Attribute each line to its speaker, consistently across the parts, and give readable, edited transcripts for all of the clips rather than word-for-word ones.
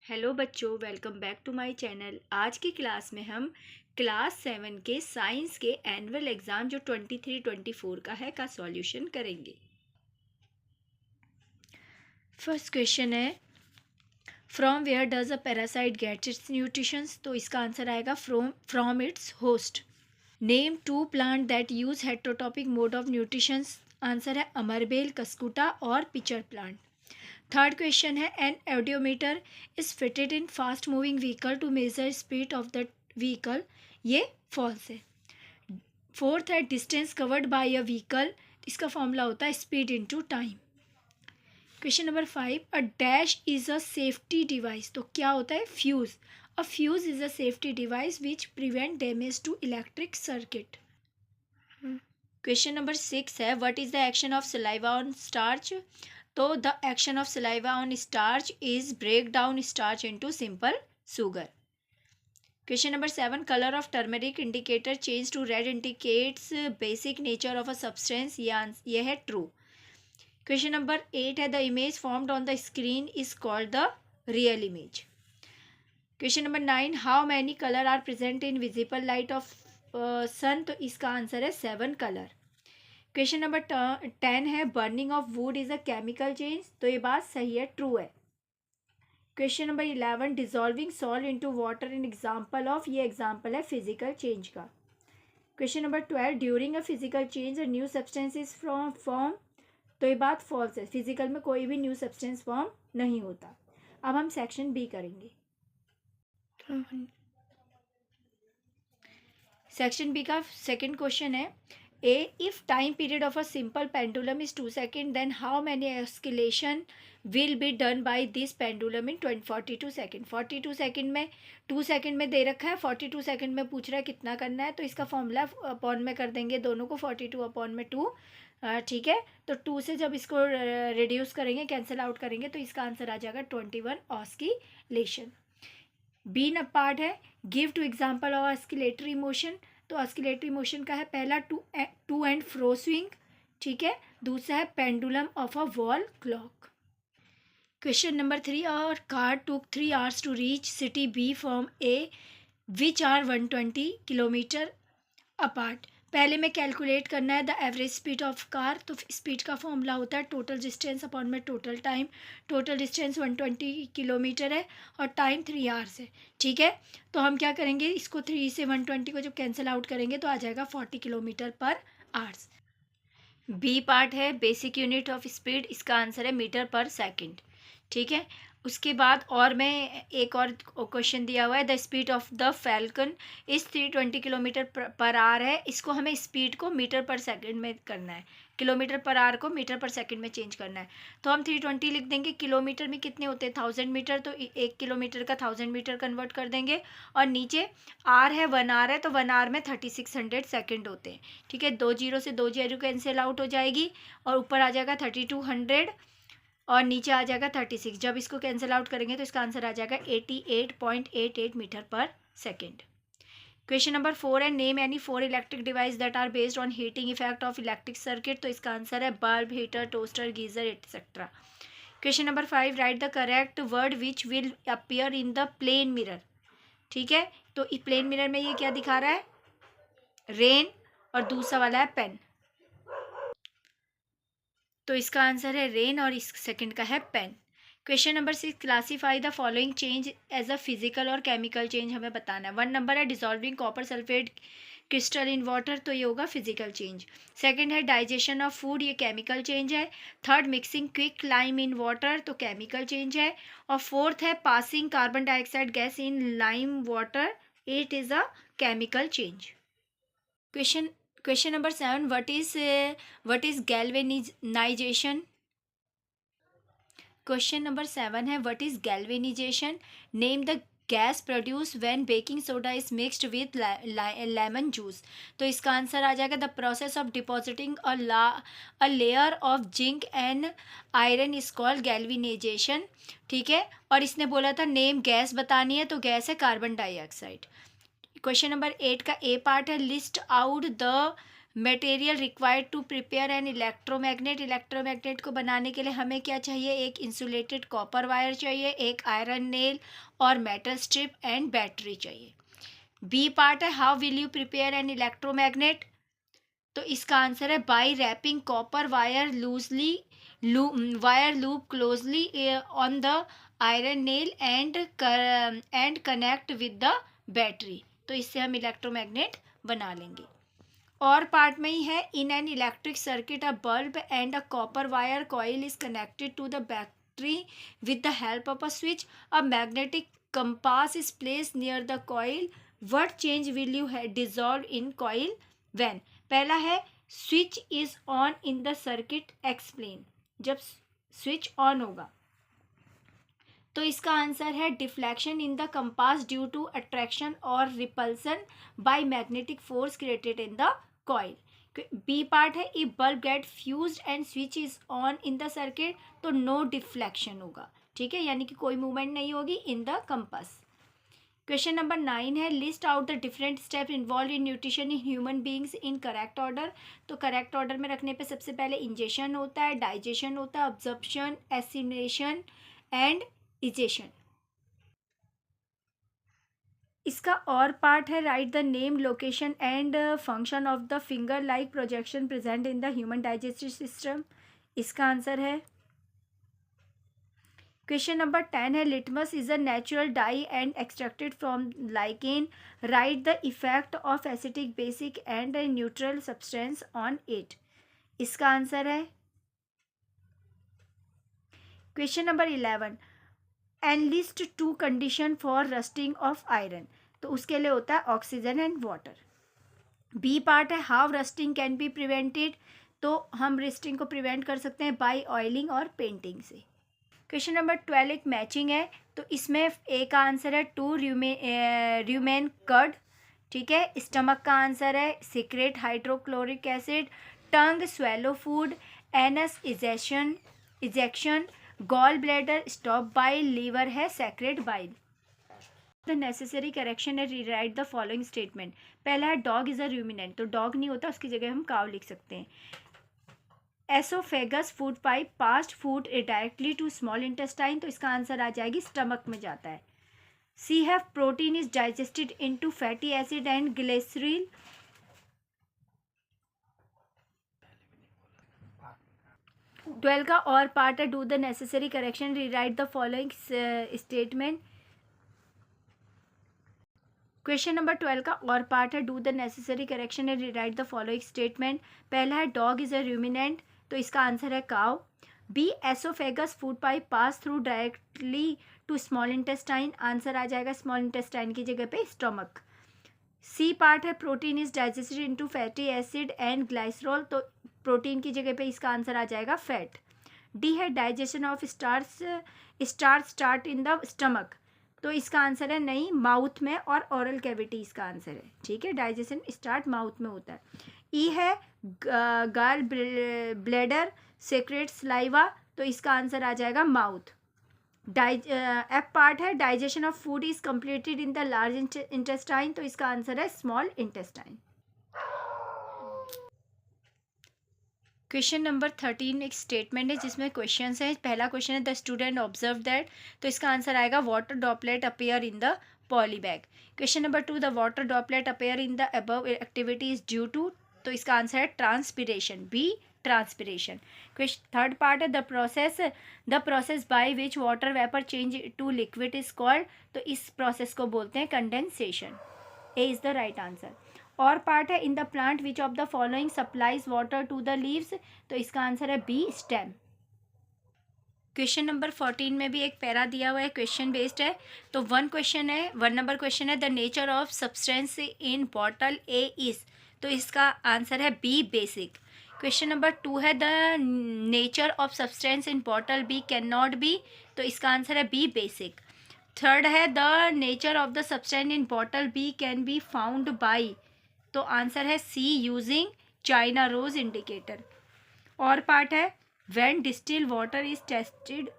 Speaker 1: Hello बच्चों, welcome back to my channel. आज की क्लास में हम क्लास 7 के साइंस के एनुअल एग्ज़ाम जो 23-24 का है का सॉल्यूशन करेंगे। फर्स्ट क्वेश्चन है, from where does a parasite get its nutritions. तो इसका आंसर आएगा from its host. Name two plant that use heterotrophic mode of nutritions. Answer है अमरबेल, कस्कुटा और पिचर प्लांट। थर्ड क्वेश्चन है, an audiometer is fitted in fast moving vehicle to measure speed of the vehicle. ये false है। Fourth है, distance covered by a vehicle. इसका formula होता है speed into time. Question number 5, a dash is a safety device. तो क्या होता है? Fuse. A fuse is a safety device which prevent damage to electric circuit. Question number 6 है, what is the action of saliva on starch. तो the action of saliva on starch is break down starch into simple sugar. Question number 7, colour of turmeric indicator change to red indicates basic nature of a substance. ये है true. Question number 8 है, the image formed on the screen is called the real image. Question number 9, how many colour are present in visible light of sun. तो इसका answer है 7 colour. Question number 10 है, burning of would is a chemical change. तो ये बात सही है, true है। Question number 11, dissolving salt into water in example of. ये एग्जांपल है फिजिकल चेंज का। Question number 12, during a physical change a new substance is from form. तो ये बात फॉल्स है, फिजिकल में कोई भी न्यू सब्सटेंस फॉर्म नहीं होता। अब हम सेक्शन बी करेंगे। सेक्शन बी का सेकंड क्वेश्चन है, A if time period of a simple pendulum is 2 second then how many oscillation will be done by this pendulum in 42 second. 42 second में 2 second में दे रखा है, 42 सेकेंड में पूछ रहा है कितना करना है। तो इसका फॉर्मूला अपॉन में कर देंगे दोनों को, 42 अपॉन में 2। ठीक है, तो 2 से जब इसको रिड्यूस करेंगे, कैंसिल आउट करेंगे, तो इसका आंसर आ जाएगा 21 ऑस्किलेशन। बी न पार्ट है, give two example of oscillatory motion. तो ऑस्किलेटरी मोशन का है पहला टू एंड फ्रो स्विंग। ठीक है, दूसरा है pendulum of a wall clock. Question number 3, और car took 3 hours to reach city B from A which are 120 kilometre apart. पहले में कैलकुलेट करना है the average speed of car. तो स्पीड का फॉर्मूला होता है टोटल डिस्टेंस अपॉन में total time. Total distance 120 kilometre है और टाइम 3 hours है। ठीक है, तो हम क्या करेंगे, इसको 3 से 120 को जब कैंसिल आउट करेंगे तो आ जाएगा 40 kilometre per hours. B part है, बेसिक यूनिट ऑफ स्पीड। इसका आंसर है मीटर पर सेकेंड। ठीक है, उसके बाद और में एक और क्वेश्चन दिया हुआ है, the speed of the falcon is 320 kilometre per hour है। इसको हमें स्पीड को मीटर पर सेकंड में करना है, किलोमीटर पर आवर को मीटर पर सेकंड में चेंज करना है। तो हम 320 लिख देंगे। किलोमीटर में कितने होते हैं? 1000 मीटर, तो 1 किलोमीटर का 1000 मीटर कन्वर्ट कर देंगे। और नीचे आर है, 1 hour है, तो 1 hour में 3600 सेकेंड होते हैं। ठीक है, 2 जीरो से 2 जीरो कैंसिल आउट हो जाएगी और ऊपर आ जाएगा 3200 और नीचे आ जाएगा 36। जब इसको कैंसिल आउट करेंगे तो इसका आंसर आ जाएगा 88.88 metre per second. Question number 4 है, name any 4 electric device that are based on heating effect of electric circuit. तो इसका आंसर है bulb, heater, toaster, geyser etcetera. Question number 5, write the correct word which will appear in the plane mirror. ठीक है, तो plane mirror में ये क्या दिखा रहा है? रेन, और दूसरा वाला है पेन। तो इसका आंसर है रेन और इस सेकंड का है pen. Question number 6, classify the following change as a physical और केमिकल चेंज हमें बताना है। 1 नंबर है, dissolving copper sulphate crystal in water. तो ये होगा फिजिकल चेंज। सेकंड है, डाइजेशन ऑफ फूड, ये केमिकल चेंज है। Third, mixing quick lime in water, तो केमिकल चेंज है। और फोर्थ है, passing carbon dioxide gas in lime water, it is a chemical change. Question number 7, what is galvanisation. Question number 7 है, what is galvanisation. Name the gas produce when baking soda is mixed with lemon juice. तो इसका answer आ जाएगा the process of depositing a layer of zinc and iron is called galvanisation. ठीक है, और इसने बोला था नेम गैस बतानी है, तो गैस है कार्बन डाइऑक्साइड। क्वेश्चन नंबर 8 का ए पार्ट है, list out the material required to prepare an electromagnet, electromagnet को बनाने के लिए हमें क्या चाहिए, एक इंसुलेटेड कॉपर वायर चाहिए, एक आयरन नेल और मेटल स्ट्रिप एंड बैटरी चाहिए। बी पार्ट है, how will you prepare an electromagnet, तो इसका आंसर है by wrapping copper wire loosely wire loop closely on the iron nail and connect with the battery, तो इससे हम electromagnet बना लेंगे। और पार्ट में ही है, in an electric circuit a bulb and a copper wire coil is connected to the battery with the help of a switch, a magnetic compass is placed near the coil, what change will you dissolve in coil when. पहला है switch is on in the circuit explain, जब switch on होगा तो इसका answer है deflection in the compass due to attraction और repulsion by magnetic force created in the coil. B part है, if bulb get fused and switch is on in the circuit, तो no deflection होगा, ठीक है, यानी कि कोई मूवमेंट नहीं होगी in the compass. Question number 9 है, list out the different step involve in nutrition in human beings in correct order, तो करेक्ट ऑर्डर में रखने पे सबसे पहले इंजेशन होता है, डाइजेशन होता है, अब्जॉर्प्शन, एसिमिलेशन एंड इजेशन। इसका और पार्ट है, write the name, location and function of the finger like projection present in the human digestive system, इसका आंसर है। क्वेश्चन नंबर 10 है, litmus is a natural dye and extracted from lichen, write the effect of acetic basic and neutral substance on it, इसका answer है। Question number 11, enlist two condition for rusting of iron, तो उसके लिए होता है oxygen and water. B part है, how rusting can be prevented, तो हम रस्टिंग को प्रिवेंट कर सकते हैं बाय ऑयलिंग और पेंटिंग से। क्वेश्चन नंबर 12 एक मैचिंग है, तो इसमें ए का आंसर है टू र्यूमेन कर्ड, ठीक है, स्टमक का आंसर है secrete hydrochloric acid, tongue swallow food, anus ejection, gall bladder stop bile, liver है secrete bile. The necessary correction है, रीराइट द फॉलोइंग स्टेटमेंट। पहला है डॉग इज अ रूमिनेंट, तो dog नहीं होता, उसकी जगह हम काव लिख सकते हैं। Oesophagus food pipe past food directly to small intestine, तो इसका आंसर आ जाएगी स्टमक में जाता है। C have protein is digested into fatty acid and glycerine, 12 का और पार्ट है, do the necessary correction, rewrite the following statement. Question number 12 का और पार्ट है, do the necessary correction and rewrite the following statement. पहला है dog is a ruminant, तो इसका आंसर है cow. B oesophagus food pipe pass through directly to small intestine, answer आ जाएगा स्मॉल इंटेस्टाइन की जगह पे स्टमक। सी पार्ट है, protein is digested into fatty acid and glycerol, तो प्रोटीन की जगह पे इसका आंसर आ जाएगा फैट। डी है, digestion of starch start in the stomach, तो इसका आंसर है नहीं, माउथ में और ओरल कैविटी इसका आंसर है, ठीक है, डाइजेशन स्टार्ट माउथ में होता है। ई है, गाल ब्लैडर सेक्रेट सलाइवा, तो इसका आंसर आ जाएगा माउथ। एफ पार्ट है, digestion of food is completed in the large intestine, तो इसका आंसर है स्मॉल इंटेस्टाइन। क्वेश्चन नंबर 13 एक स्टेटमेंट है जिसमें क्वेश्चन है। पहला क्वेश्चन है, द स्टूडेंट ऑब्जर्व दैट, तो इसका आंसर आएगा water droplet appear in the poly bag. Question number 2, the water droplet appear in the above activity is due to, तो इसका आंसर है transpiration, B transpiration. Third part है, the process by which water vapour change to liquid is called, तो इस process को बोलते हैं condensation, A is the right answer. और पार्ट है, in the plant which of the following supplies water to the leaves, तो इसका answer है बी स्टेम। क्वेश्चन नंबर 14 में भी एक पैरा दिया हुआ है, क्वेश्चन बेस्ड है, तो वन नंबर क्वेश्चन है, the nature of substance in bottle A is, तो इसका आंसर है बी बेसिक। क्वेश्चन नंबर 2 है, the nature of substance in bottle B can not be, तो इसका आंसर है बी बेसिक। थर्ड है, the nature of the substance in bottle B can be found by, तो answer है C using China rose indicator. और part है, when distil water is tested,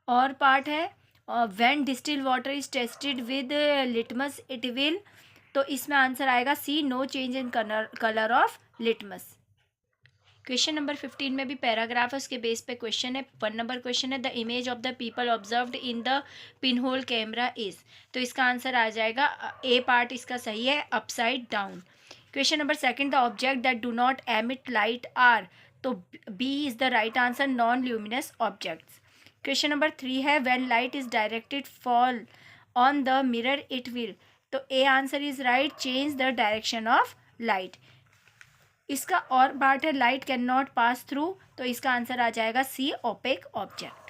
Speaker 1: और part है, when distil water is tested with litmus it will तो इसमें answer आएगा C, no change in colour of litmus. Question number 15 में भी paragraph है, उसके बेस पे क्वेश्चन है। 1 नंबर क्वेश्चन है, the image of the people observed in the pinhole camera is. तो इसका आंसर आ जाएगा ए पार्ट इसका सही है, upside down. Question number 2, the object that do not emit light are. तो B is the right answer, non luminous objects. Question number 3 है, when light is directed fall on the mirror it will. तो A answer is right, change the direction of light. इसका और part है, light can not pass through. तो इसका answer आ जाएगा सी, opaque object.